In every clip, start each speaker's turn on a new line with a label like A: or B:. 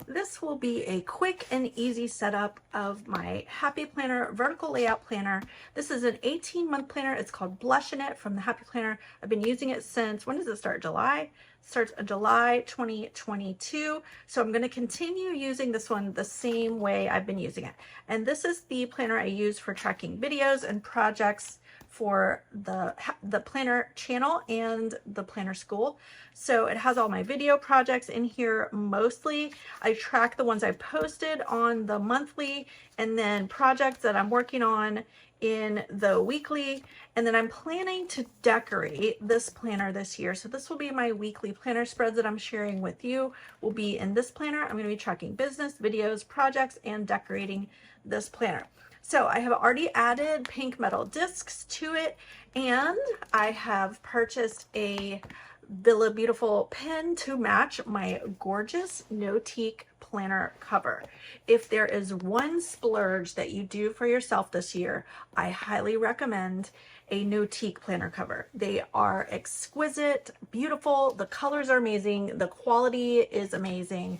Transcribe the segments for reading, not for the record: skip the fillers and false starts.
A: This will be a quick and easy setup of my Happy Planner vertical layout planner. This is an 18-month planner. It's called Blushin from the Happy Planner. I've been using it since, when does it start? July? It starts July 2022. So I'm going to continue using this one the same way I've been using it. And this is the planner I use for tracking videos and projects for the planner channel and the planner school. So it has all my video projects in here. Mostly I track the ones I posted on the monthly, and then projects that I'm working on in the weekly. And then I'm planning to decorate this planner this year. So this will be my weekly planner spreads that I'm sharing with you, will be in this planner. I'm going to be tracking business, videos, projects, and decorating this planner. So I have already added pink metal discs to it, and I have purchased a Villa Beautiful pen to match my gorgeous no-teak planner cover. If there is one splurge that you do for yourself this year, I highly recommend a no-teak planner cover. They are exquisite, beautiful, the colors are amazing, the quality is amazing.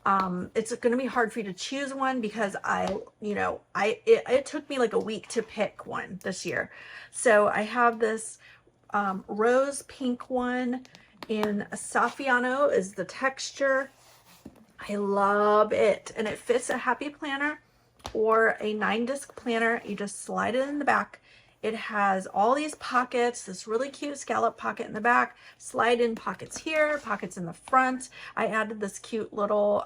A: It's going to be hard for you to choose one because it took me like a week to pick one this year. So I have this rose pink one in Saffiano is the texture. I love it, and it fits a Happy Planner or a 9-disc planner. You just slide it in the back. It has all these pockets, this really cute scallop pocket in the back, slide in pockets here, pockets in the front. I added this cute little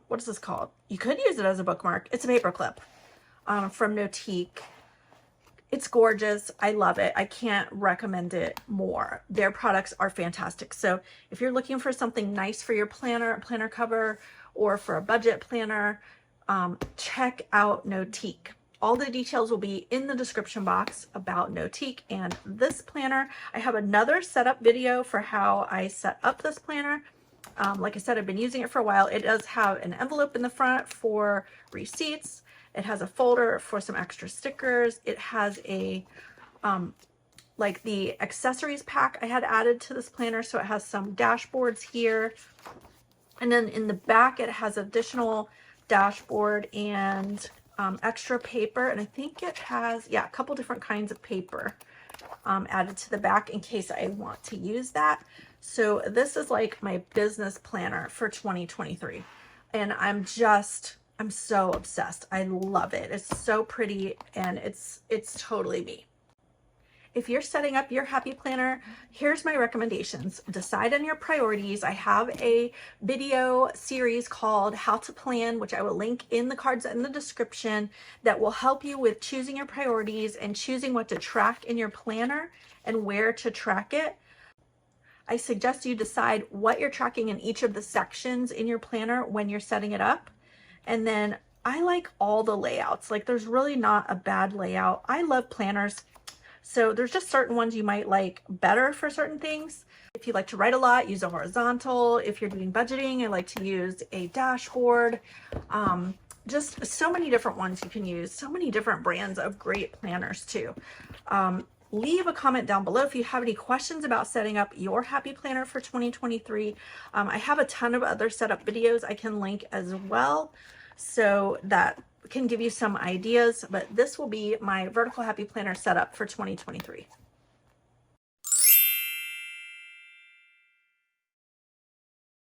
A: what is this called? You could use it as a bookmark. It's a paper clip from Notique. It's gorgeous. I love it. I can't recommend it more. Their products are fantastic. So if you're looking for something nice for your planner cover, or for a budget planner, check out Notique. All the details will be in the description box about Notique and this planner. I have another setup video for how I set up this planner. Like I said, I've been using it for a while. It does have an envelope in the front for receipts. It has a folder for some extra stickers. It has a, like the accessories pack I had added to this planner. So it has some dashboards here. And then in the back, it has additional dashboard and extra paper, and I think it has, yeah, a couple different kinds of paper added to the back in case I want to use that. So this is like my business planner for 2023, and I'm so obsessed. I love it. It's so pretty, and it's totally me. If you're setting up your Happy Planner, here's my recommendations. Decide on your priorities. I have a video series called How to Plan, which I will link in the cards in the description, that will help you with choosing your priorities and choosing what to track in your planner and where to track it. I suggest you decide what you're tracking in each of the sections in your planner when you're setting it up. And then I like all the layouts. Like, there's really not a bad layout. I love planners. So there's just certain ones you might like better for certain things. If you like to write a lot, use a horizontal. If you're doing budgeting, I like to use a dashboard. Just so many different ones you can use. So many different brands of great planners too. Leave a comment down below if you have any questions about setting up your Happy Planner for 2023. I have a ton of other setup videos I can link as well, so that can give you some ideas, but this will be my vertical Happy Planner setup for 2023.